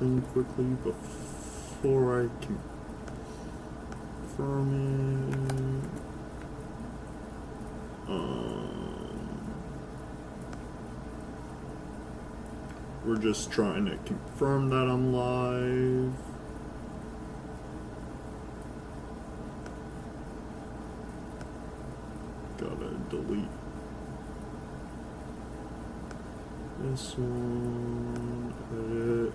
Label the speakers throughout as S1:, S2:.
S1: something quickly before I confirm it. We're just trying to confirm that I'm live. Gotta delete this one, edit.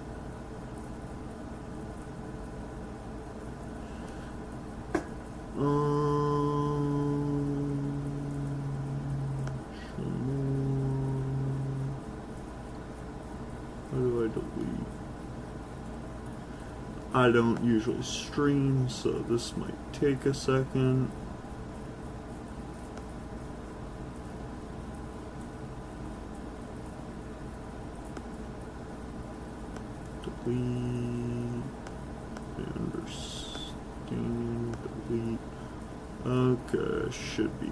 S1: How do I delete? I don't usually stream, so this might take a second. Delete, understand, delete. Okay, should be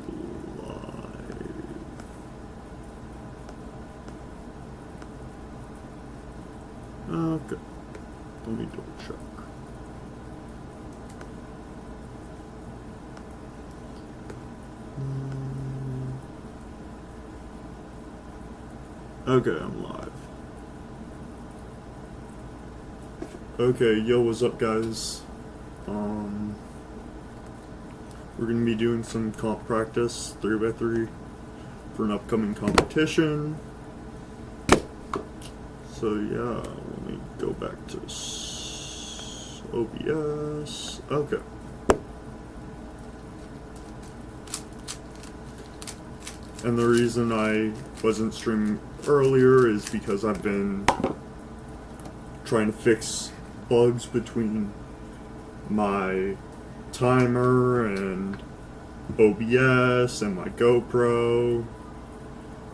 S1: live. Okay, let me double check. Okay, I'm live. Okay, yo, what's up, guys? We're gonna be doing some comp practice 3x3 for an upcoming competition. So yeah, let me go back to OBS. Okay. And the reason I wasn't streaming earlier is because I've been trying to fix bugs between my timer and OBS and my GoPro,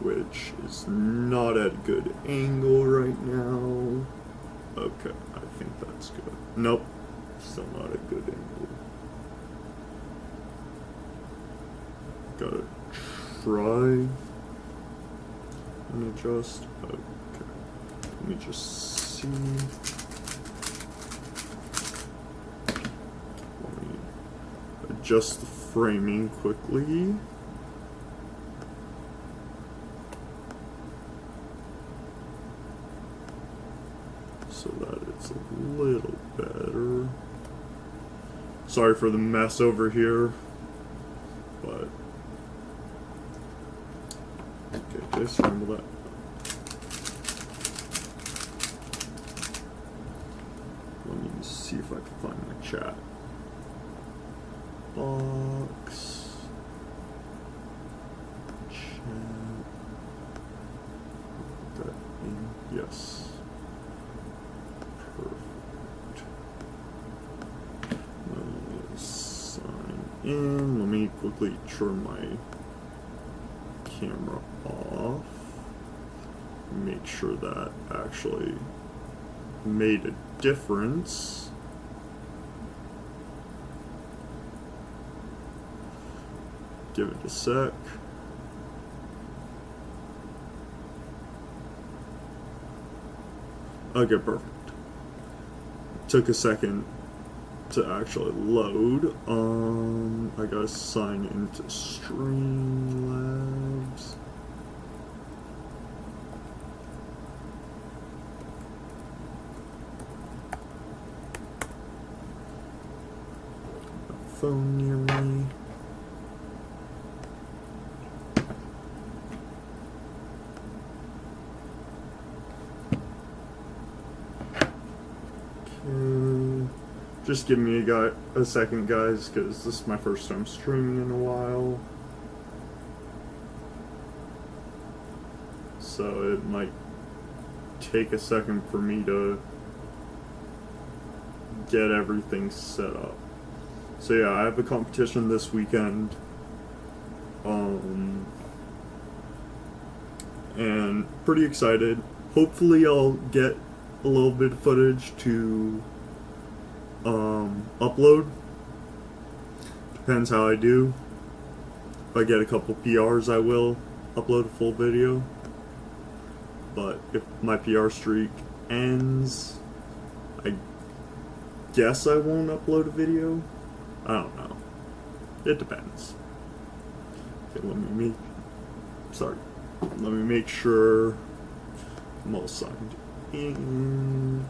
S1: which is not at a good angle right now. Okay, I think that's good. Nope, still not a good angle. Gotta try and adjust. Okay, let me just see. Let me adjust the framing quickly. So that it's a little better. Sorry for the mess over here, but okay, just handle that. Let me see if I can find my chat box. Chat. Put that in. Yes. And let me quickly turn my camera off. Make sure that actually made a difference. Give it a sec. Okay, perfect. Took a second to actually load. I gotta sign into Streamlabs. Phone near me. Just give me a second, guys, because this is my first time streaming in a while. So it might take a second for me to get everything set up. So yeah, I have a competition this weekend. And pretty excited. Hopefully I'll get a little bit of footage to upload. Depends how I do. If I get a couple PRs, I will upload a full video. But if my PR streak ends, I guess I won't upload a video. I don't know. It depends. Okay, let me make sure I'm all signed in.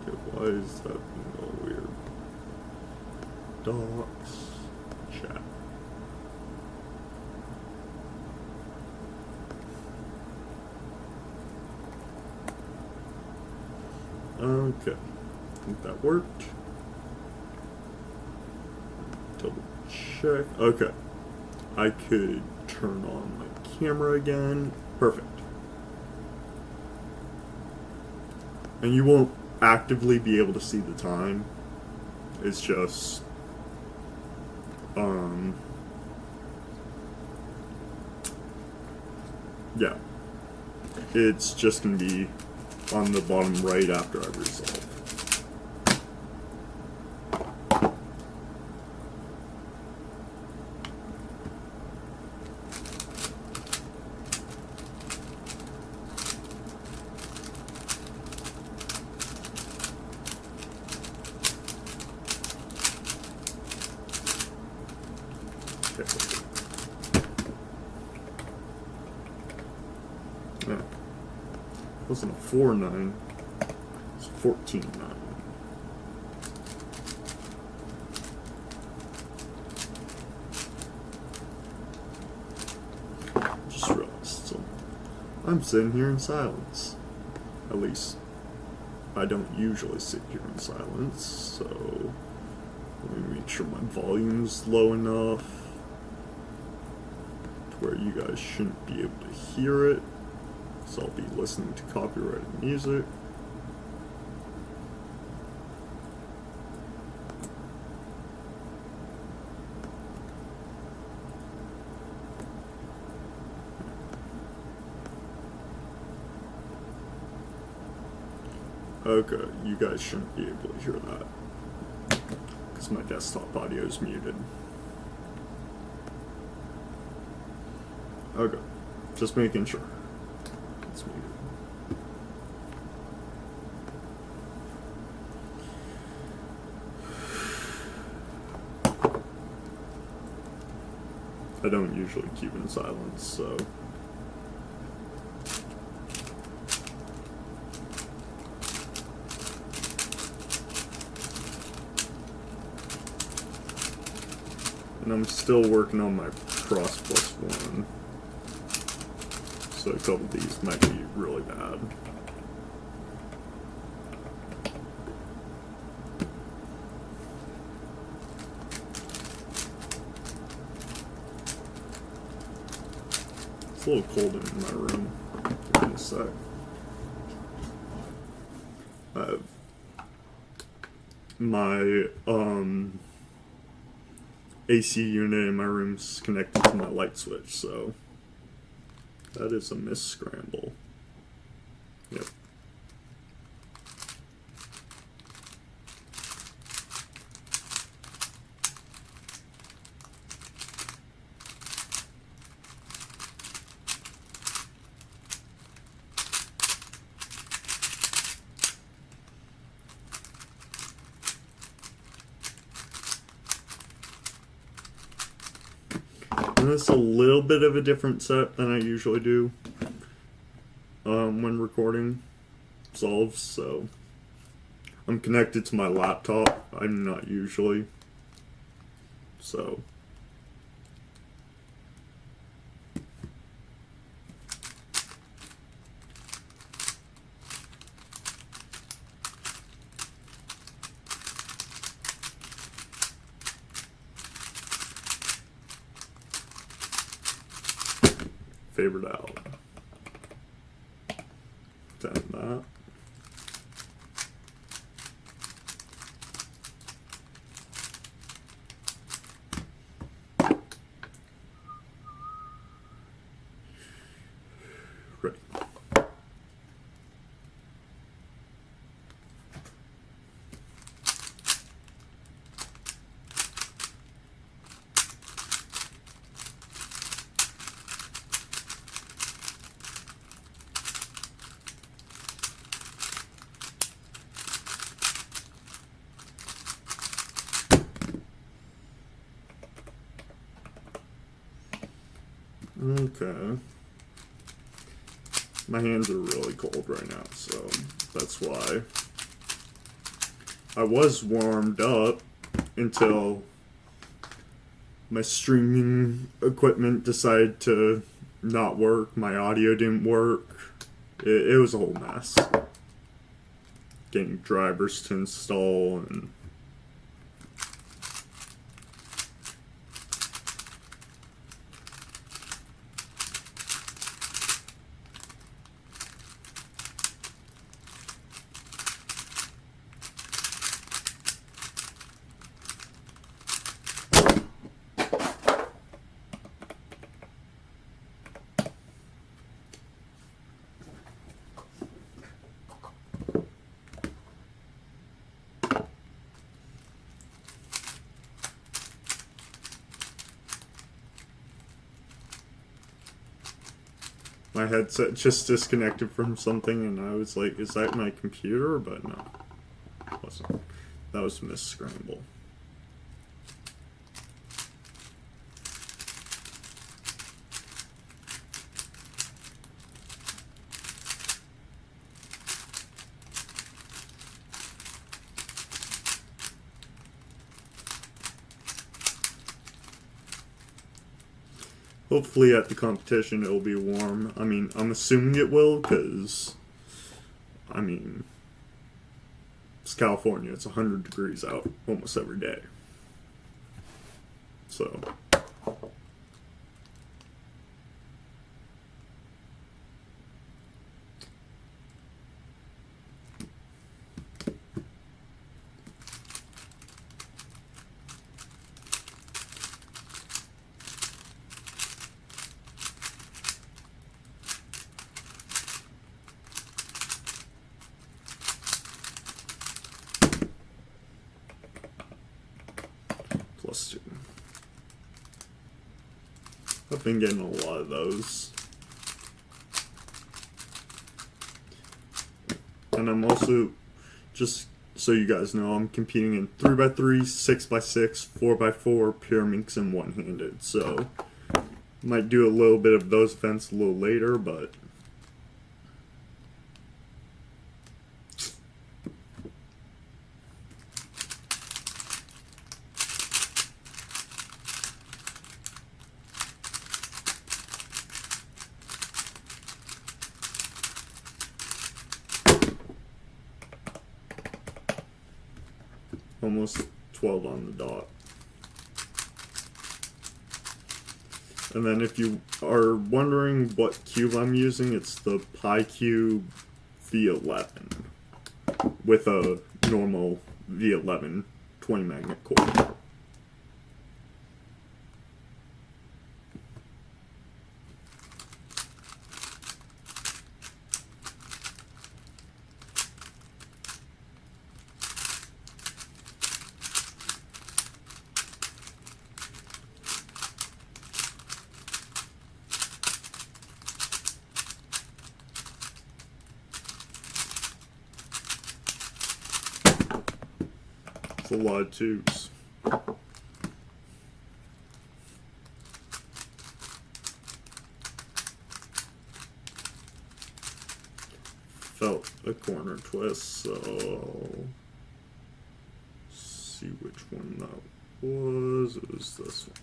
S1: Okay, why is that being all weird? Docs, chat. Okay, I think that worked. Double check. Okay, I could turn on my camera again. Perfect. And you won't actively be able to see the time. It's just, yeah. It's just gonna be on the bottom right after I resolve. Yeah. It wasn't a 4-9. It's 14-9. Just realized something. I'm sitting here in silence. At least, I don't usually sit here in silence, so let me make sure my volume's low enough to where you guys shouldn't be able to hear it. So I'll be listening to copyrighted music. Okay, you guys shouldn't be able to hear that because my desktop audio is muted. Okay, just making sure. It's muted. I don't usually keep in silence, so. And I'm still working on my Cross Plus One. So a couple of these might be really bad. It's a little cold in my room. Give me a sec. My AC unit in my room's connected to my light switch, so that is a scramble. Yep. And it's a little bit of a different set than I usually do when recording solves, so I'm connected to my laptop. I'm not usually, so favorite out. Down that. Ready. Okay. My hands are really cold right now, so that's why. I was warmed up until my streaming equipment decided to not work. My audio didn't work. It was a whole mess. Getting drivers to install and my headset just disconnected from something, and I was like, is that my computer? But no, it wasn't. That was Miss Scramble. Hopefully at the competition it'll be warm. I mean, I'm assuming it will, because, I mean, it's California. It's 100 degrees out almost every day. So, +2. I've been getting a lot of those. And I'm also, just so you guys know, I'm competing in 3x3, 6x6, 4x4, Pyraminx, and one-handed. So, might do a little bit of those events a little later, but almost 12 on the dot. And then if you are wondering what cube I'm using, it's the PiCube V11 with a normal V11 20 magnet core. It's a lot of tubes. Felt a corner twist, so see which one that was. It was this one.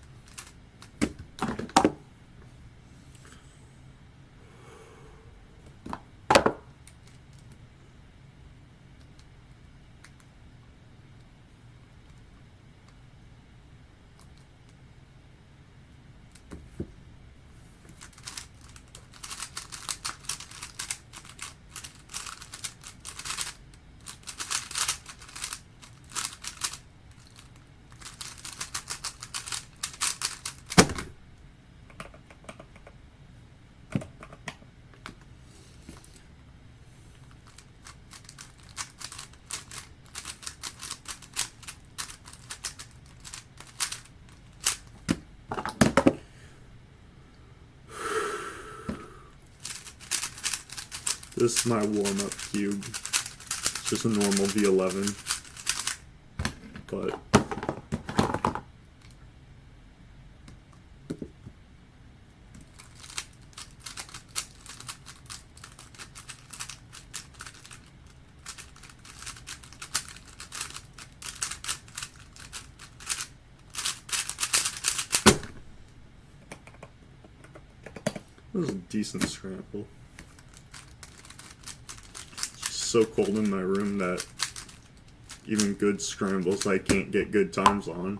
S1: This is my warm-up cube. It's just a normal V11, but It was a decent scramble. It's so cold in my room that even good scrambles I can't get good times on.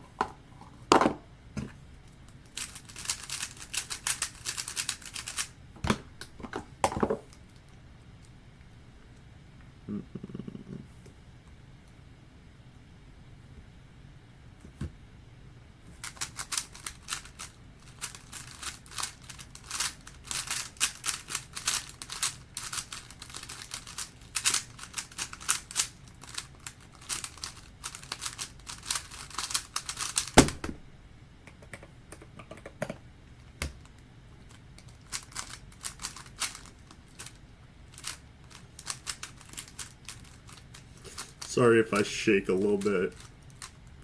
S1: Sorry if I shake a little bit.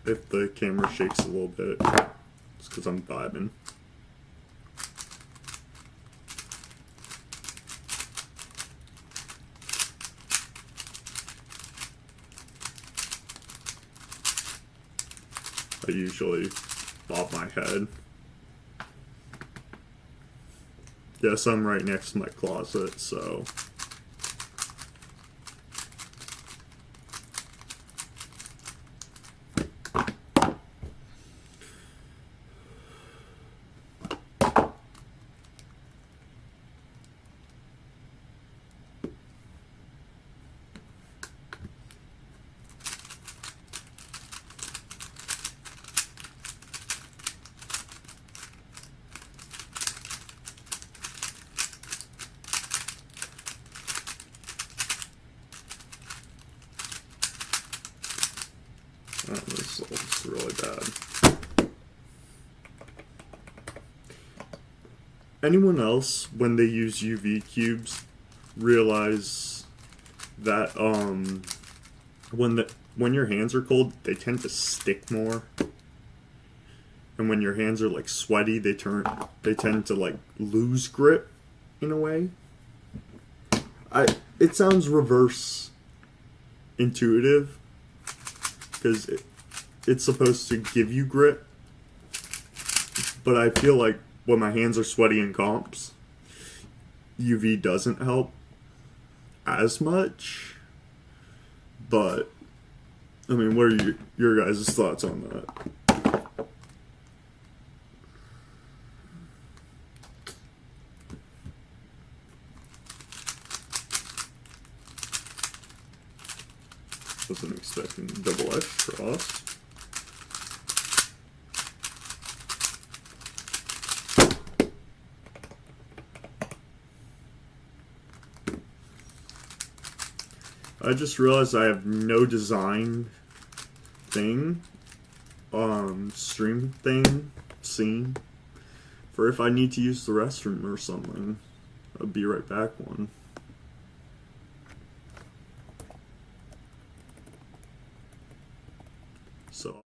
S1: If the camera shakes a little bit, it's because I'm vibing. I usually bob my head. Yes, I'm right next to my closet, so... Oh, this looks really bad. Anyone else, when they use UV cubes, realize that when your hands are cold, they tend to stick more, and when your hands are like sweaty, they tend to like lose grip in a way. It sounds reverse intuitive, because it's supposed to give you grip, but I feel like when my hands are sweaty in comps, UV doesn't help as much. But I mean, what are your guys' thoughts on that? Wasn't expecting double edge cross. I just realized I have no design thing, stream thing, scene, for if I need to use the restroom or something. I'll be right back one. So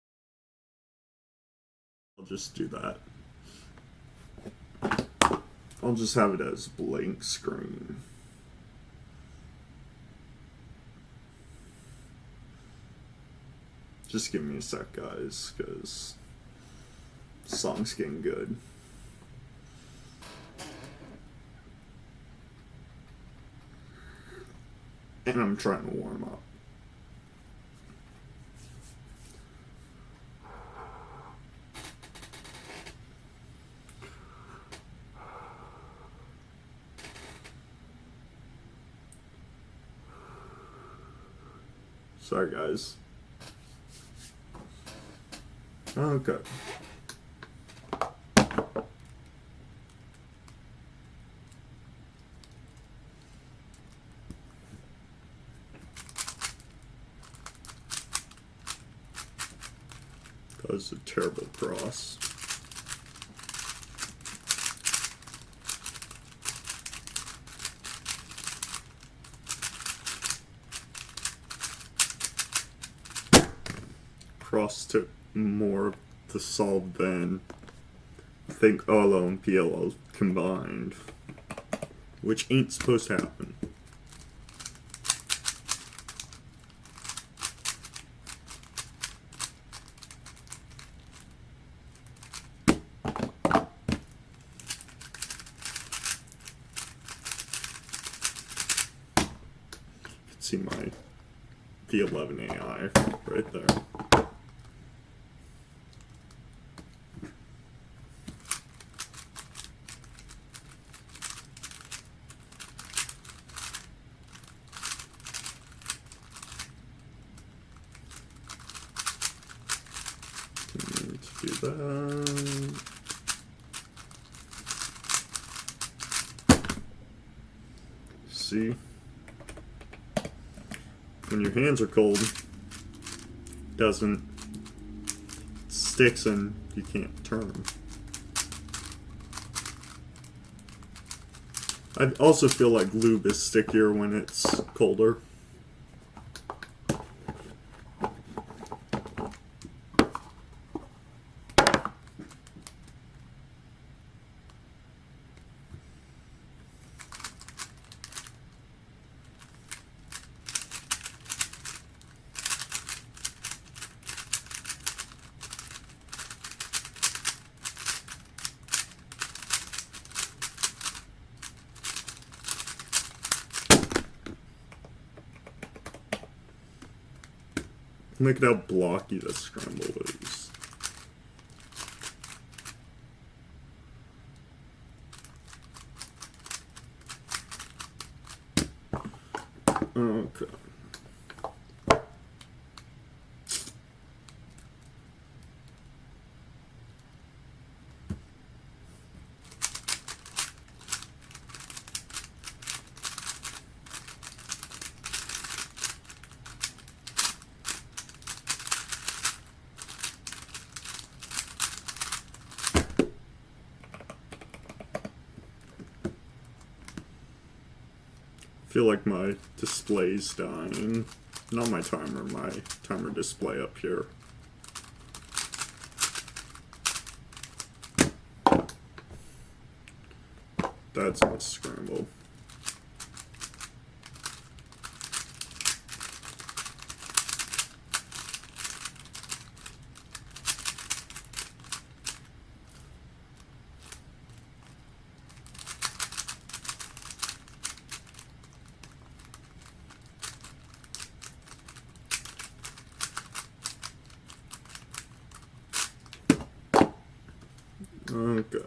S1: I'll just do that. I'll just have it as blank screen. Just give me a sec, guys, because the song's getting good. And I'm trying to warm up. Sorry, guys. Okay. That was a terrible cross. Cross took more to solve than I think OLO and PLO combined, which ain't supposed to happen. see my V11 AI right there. Let's do that. See? When your hands are cold, doesn't sticks and you can't turn them. I also feel like lube is stickier when it's colder. Look at how blocky the scramble is. Okay. I feel like my display's dying. Not my timer display up here. That's a scramble. Okay.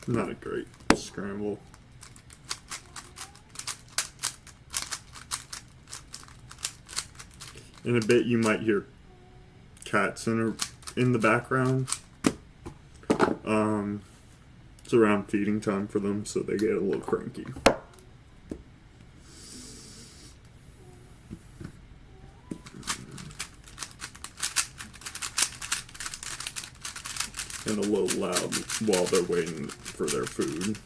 S1: Not a great scramble. In a bit, you might hear cats in the background. It's around feeding time for them, so they get a little cranky. And a little loud while they're waiting for their food.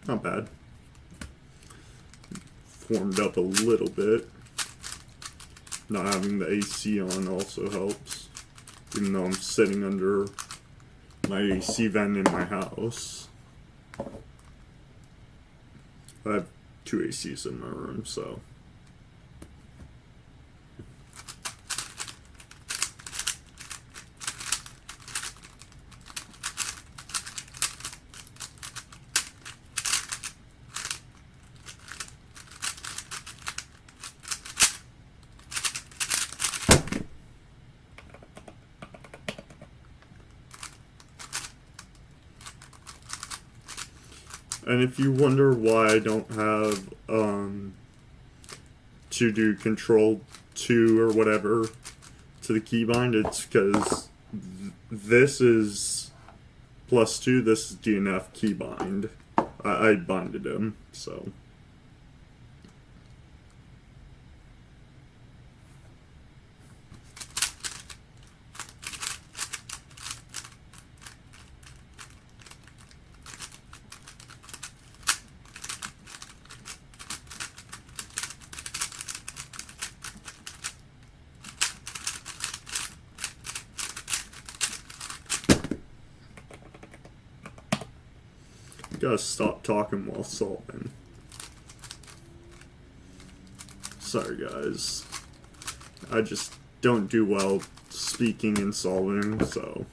S1: Not bad. Warmed up a little bit. Not having the AC on also helps. Even though I'm sitting under my AC vent in my house. I have 2 ACs in my room, so. And if you wonder why I don't have to do Control 2 or whatever to the keybind, it's because this is +2, this is DNF keybind. I binded him, so. Gotta stop talking while solving. Sorry, guys. I just don't do well speaking and solving, so.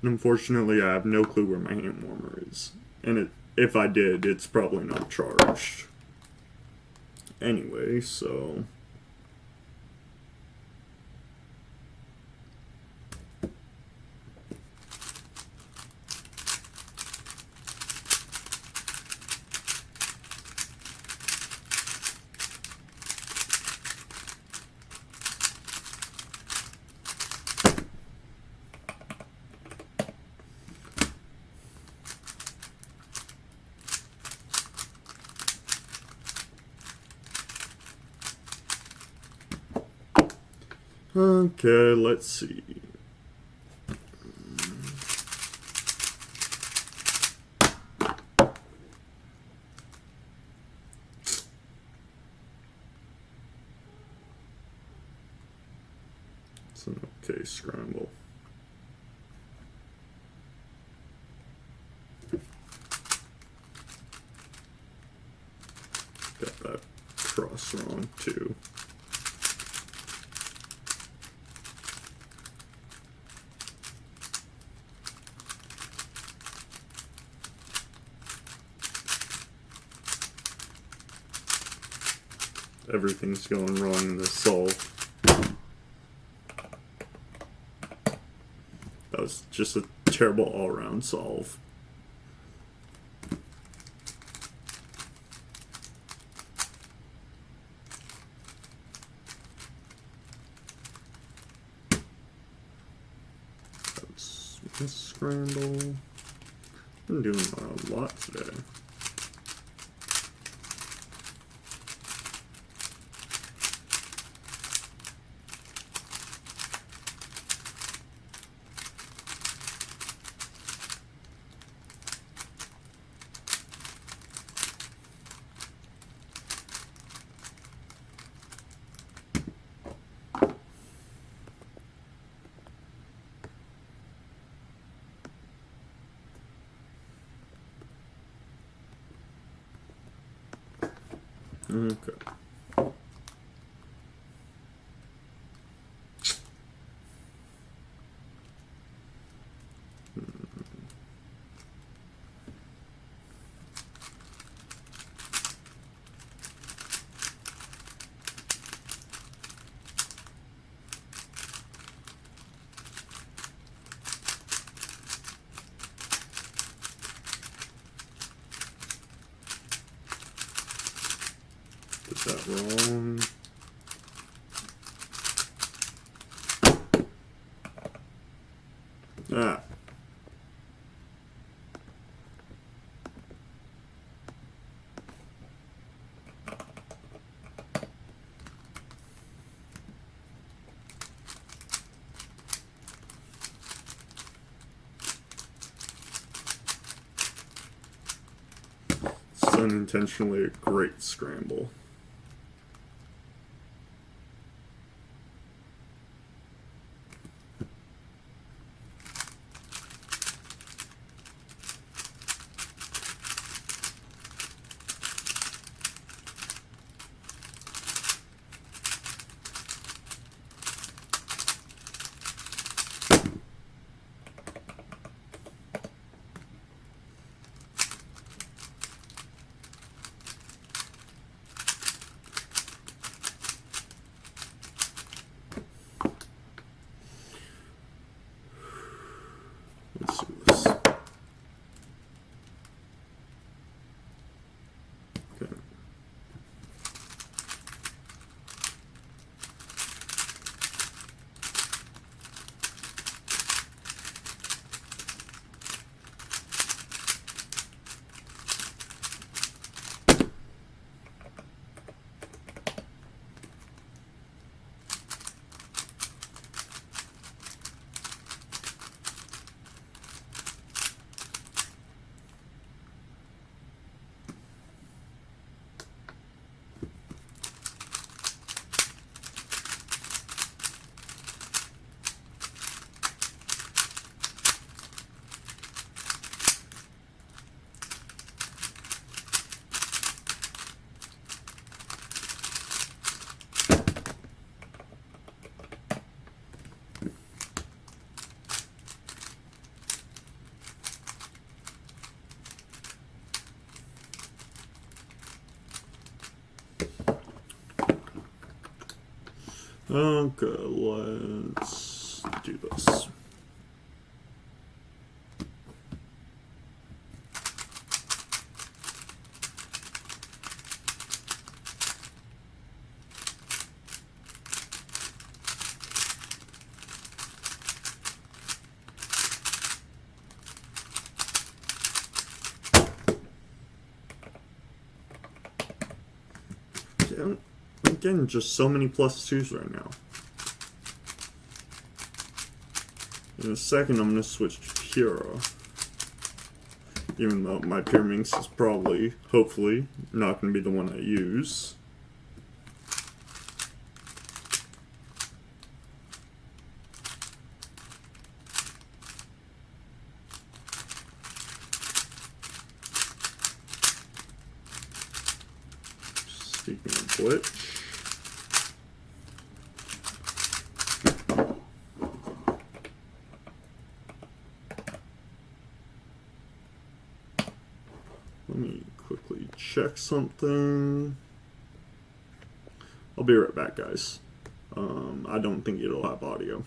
S1: Unfortunately, I have no clue where my hand warmer is. And if I did, it's probably not charged. Anyway, so... Okay, let's see. It's an okay scramble. Got that cross wrong too. Everything's going wrong in this solve. That was just a terrible all-around solve. That's a scramble. I'm doing a lot today. Okay. Did that wrong. Ah. It's unintentionally a great scramble. Okay, let's do this. I'm getting just so many +2s right now. In a second, I'm going to switch to Pura. Even though my Pyraminx is probably, hopefully, not going to be the one I use. Speaking of which, let me quickly check something. I'll be right back, guys. I don't think it'll have audio.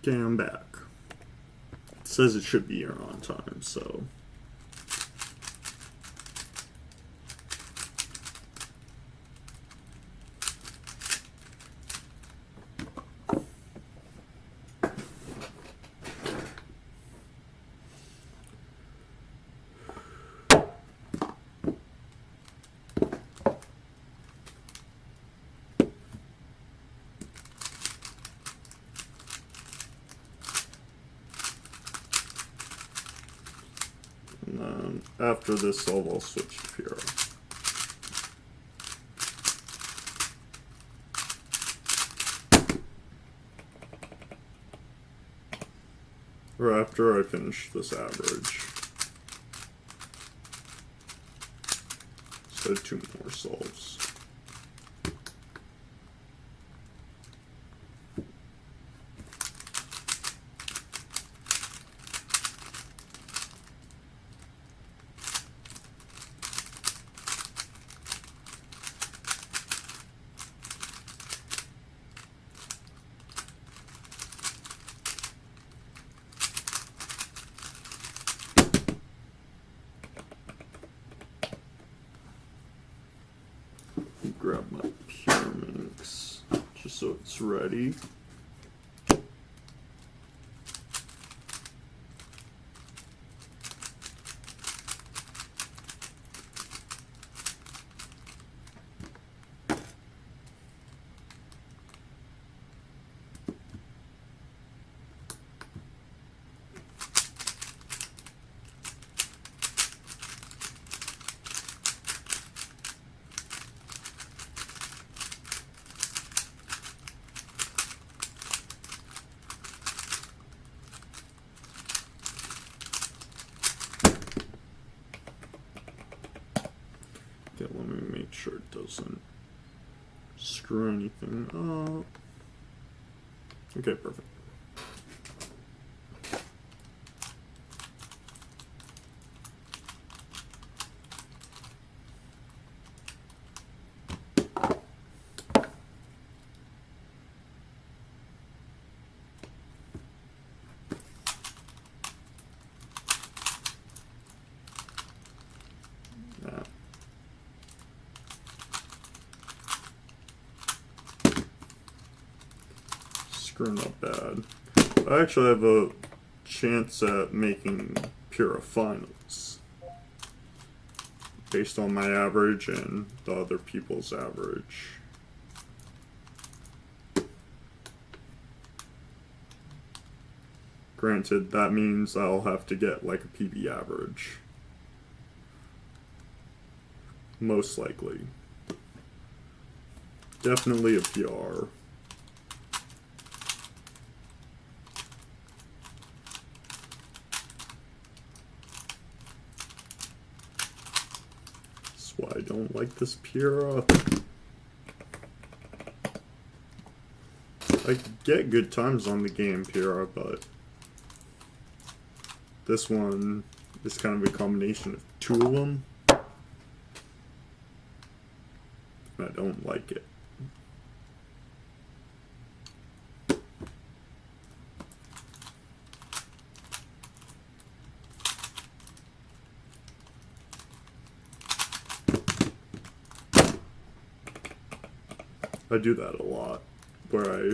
S1: Okay, I'm back. It says it should be here on time, so. And then after this, I'll switch to Pura. Or after I finish this average. So 2 more solves. Grab my Pyraminx just so it's ready. Okay, let me make sure it doesn't screw anything up. Okay, perfect. That. Screw not bad. I actually have a chance at making Pura finals based on my average and the other people's average. Granted, that means I'll have to get like a PB average. Most likely. Definitely a PR. That's why I don't like this Pura. I get good times on the game Pura, but this one is kind of a combination of two of them. And I don't like it. I do that a lot, where I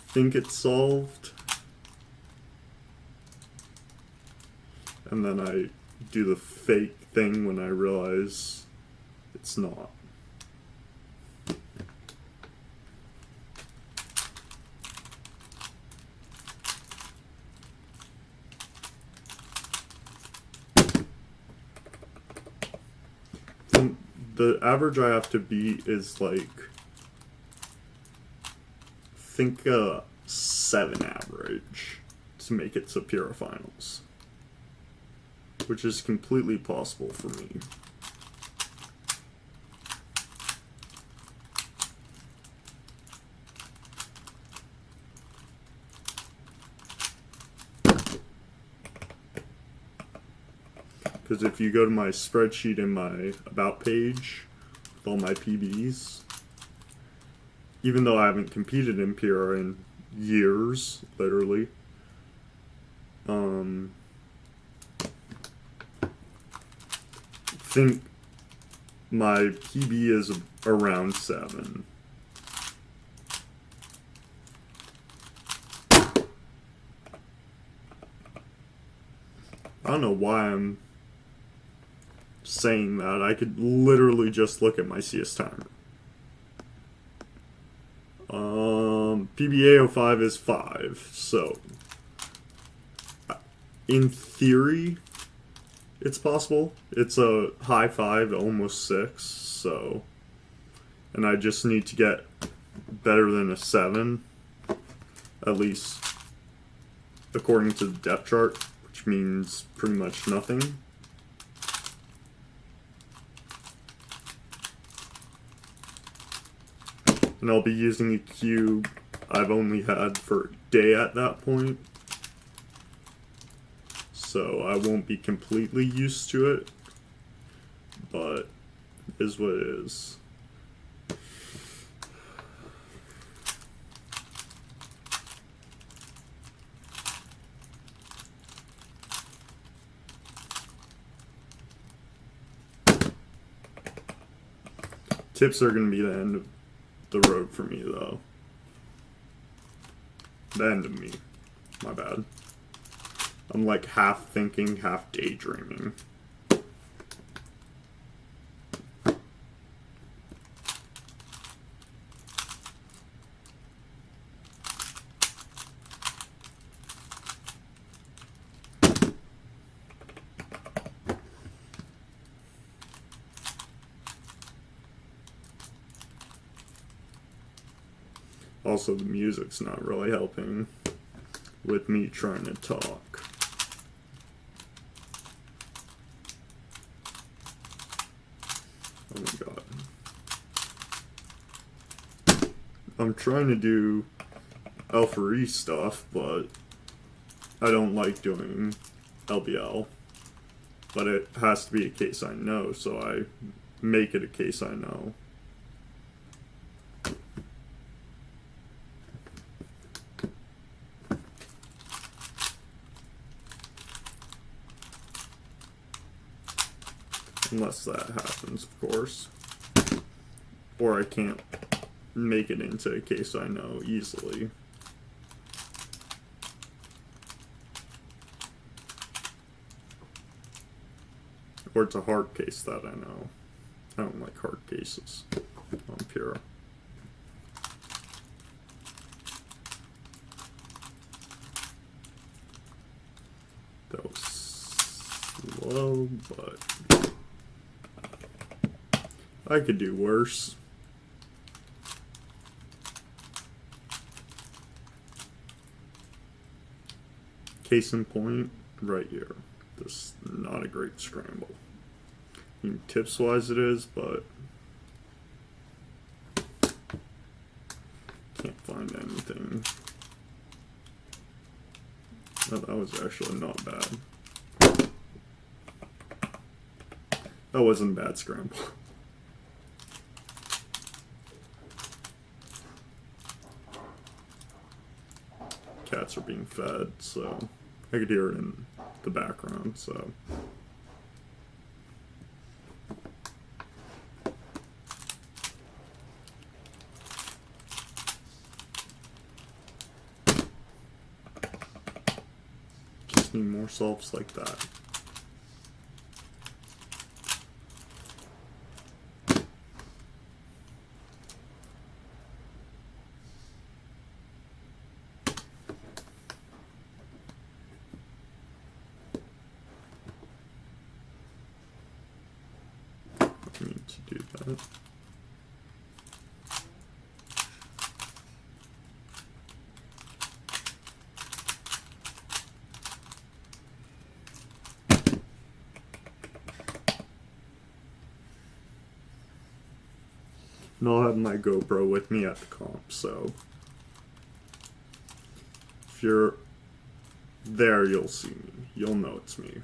S1: think it's solved, and then I do the fake thing when I realize it's not. The average I have to beat is like, I think a 7 average to make it to Pura finals, which is completely possible for me. Because if you go to my spreadsheet in my About page with all my PBs, even though I haven't competed in Pura in years, literally, I think my PB is around 7. I don't know why I'm saying that. I could literally just look at my CS timer. PBA05 is 5, so in theory it's possible. It's a high 5, almost 6, so, and I just need to get better than a 7, at least according to the depth chart, which means pretty much nothing. And I'll be using a cube I've only had for a day at that point, so I won't be completely used to it, but it is what it is. Tips are going to be the end of the road for me, though. The end of me. My bad. I'm like half thinking, half daydreaming. Also, the music's not really helping with me trying to talk. I'm trying to do Alpha E stuff, but I don't like doing LBL. But it has to be a case I know, so I make it a case I know. Unless that happens, of course. Or I can't make it into a case I know easily. Or it's a hard case that I know. I don't like hard cases on Pura. That was slow, but I could do worse. Case in point, right here. This is not a great scramble. I mean, tips wise it is, but can't find anything. Oh, that was actually not bad. That wasn't a bad scramble. Cats are being fed, so I could hear it in the background, so. Just need more solves like that. I need to do that. And I'll have my GoPro with me at the comp, so if you're there, you'll see me. You'll know it's me.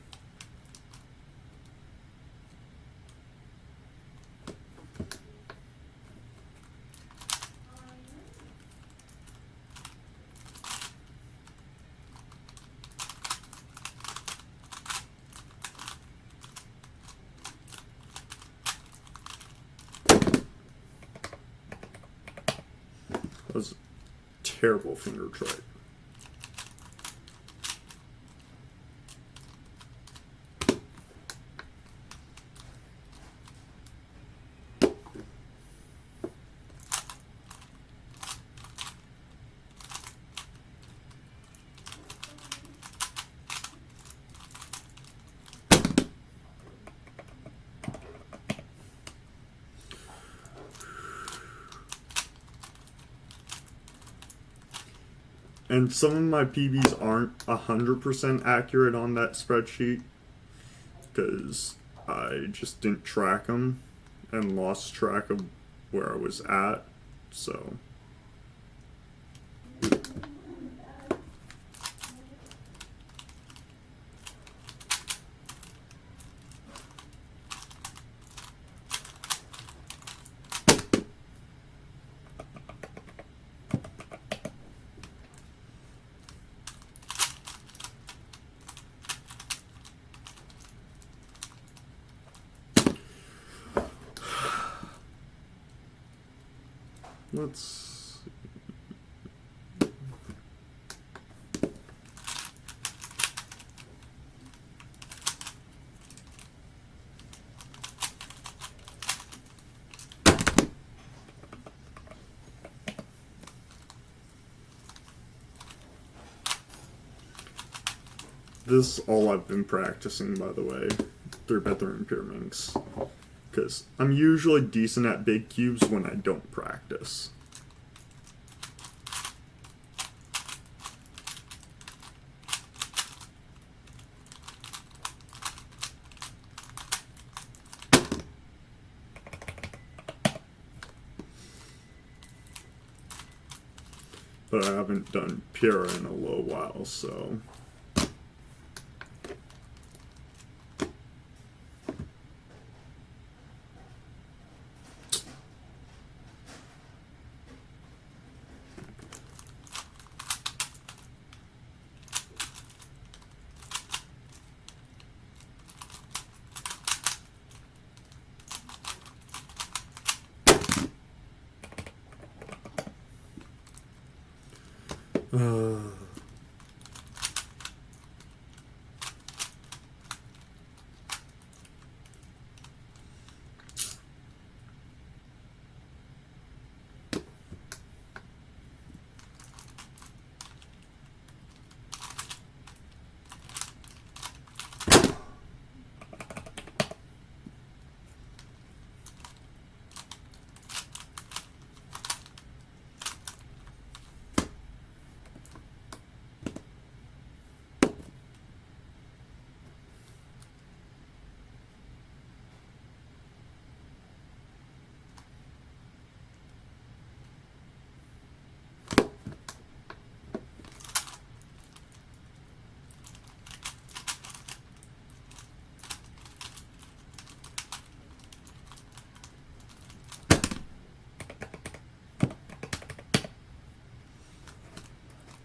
S1: That was a terrible finger try. And some of my PBs aren't 100% accurate on that spreadsheet because I just didn't track them and lost track of where I was at, so. Let's see. This is all I've been practicing, by the way, 3x3 Pure Minx. Because I'm usually decent at big cubes when I don't practice. but I haven't done Pura in a little while, so.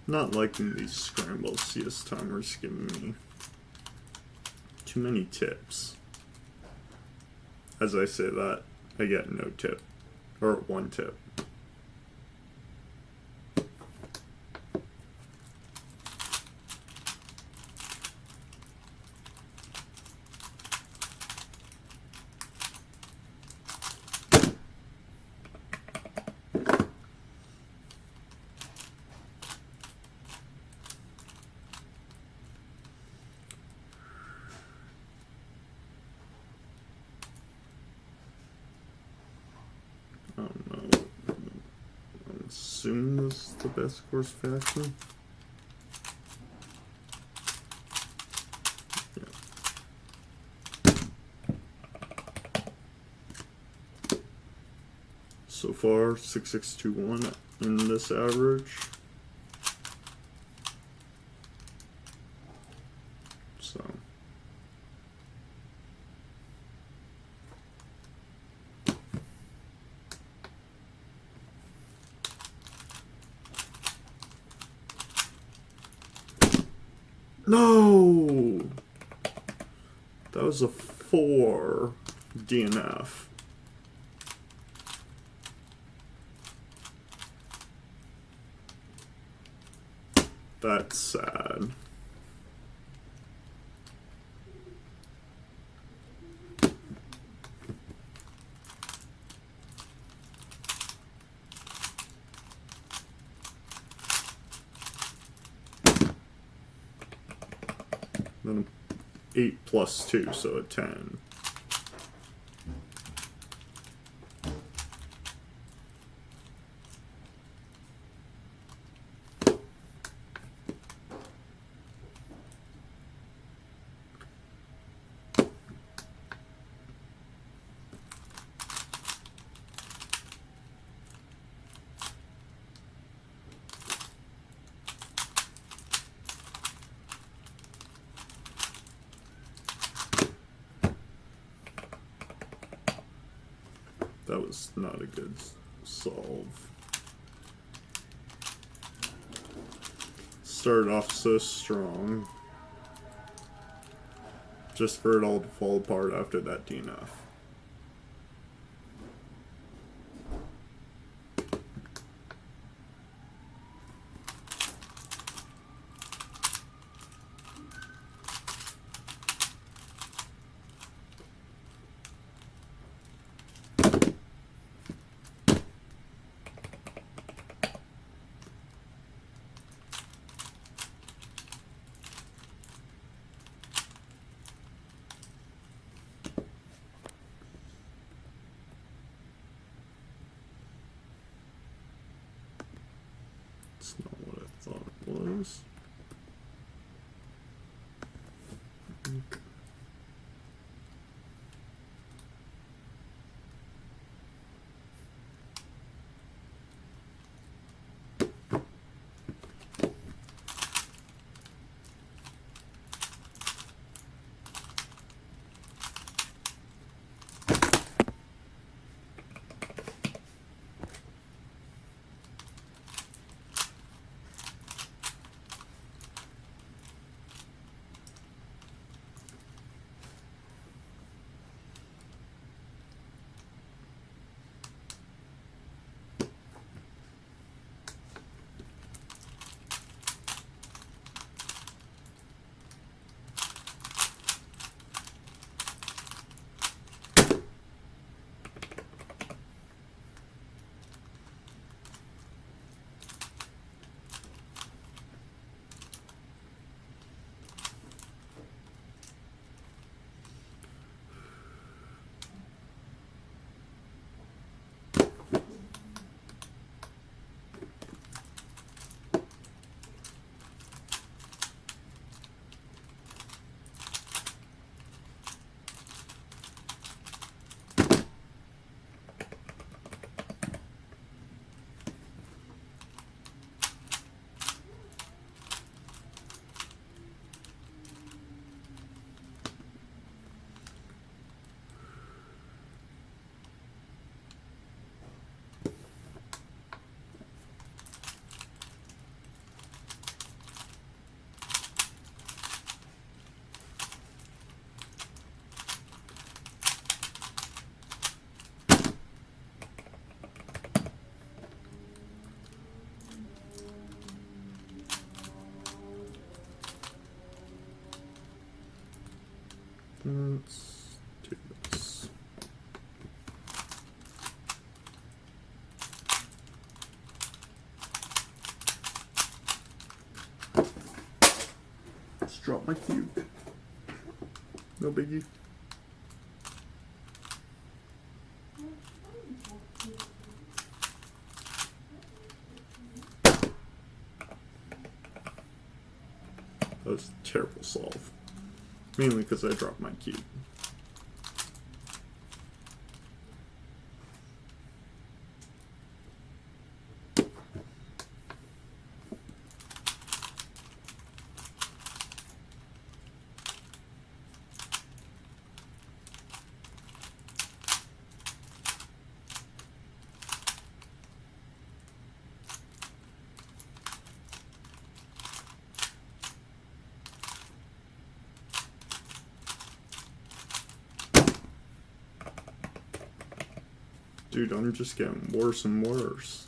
S1: Not liking these scramble CS timers giving me too many tips. As I say that, I get no tip. Or 1 tip. I don't know. I'm assuming this is the best course faction. Yeah. So far, 6621 in this average. So. No! That was a 4 DNF. That's sad. Then 8 plus 2, so a 10. That was not a good solve. Started off so strong. Just for it all to fall apart after that DNF. It's not what I thought it was. Okay. let's do this. Just drop my cube. No biggie. That was a terrible solve. Mainly because I dropped my cube. Dude, I'm just getting worse and worse.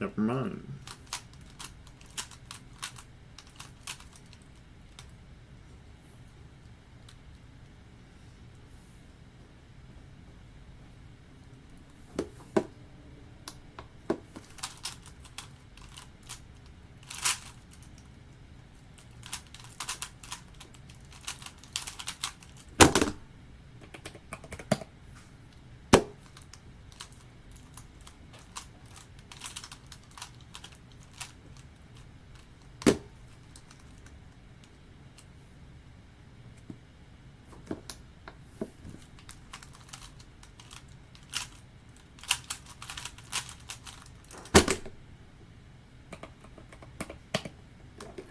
S1: Never mind.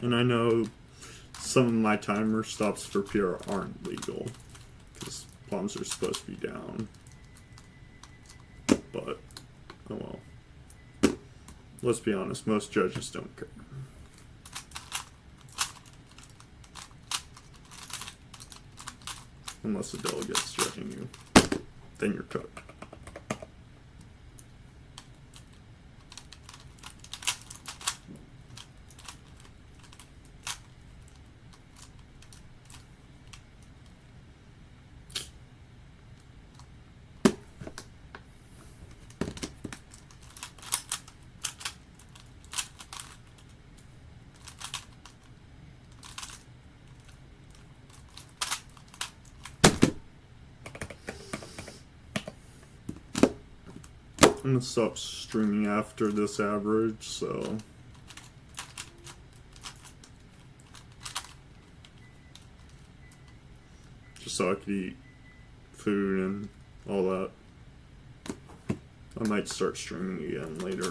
S1: And I know some of my timer stops for PR aren't legal, because palms are supposed to be down. But, oh well. Let's be honest, most judges don't care. Unless the delegate's judging you. Then you're cooked. I'm gonna stop streaming after this average, so just so I could eat food and all that. I might start streaming again later.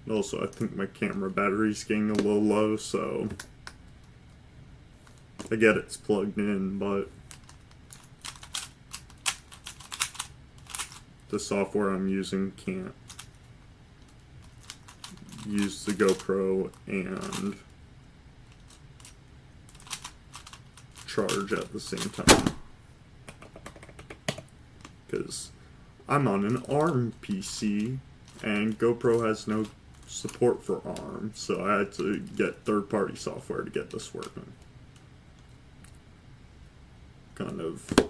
S1: Also, I think my camera battery's getting a little low, so I get it's plugged in, but the software I'm using can't use the GoPro and charge at the same time. Because I'm on an ARM PC and GoPro has no support for ARM, so I had to get third-party software to get this working. Kind of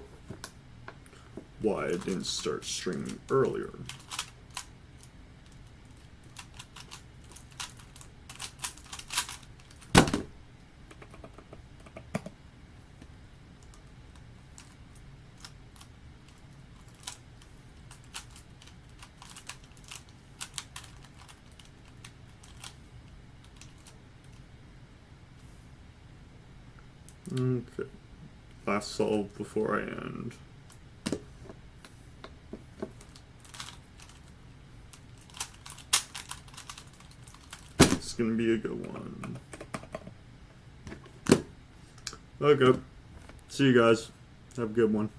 S1: why I didn't start streaming earlier. Okay, last solve before I end. gonna be a good one. Okay. See you guys. Have a good one.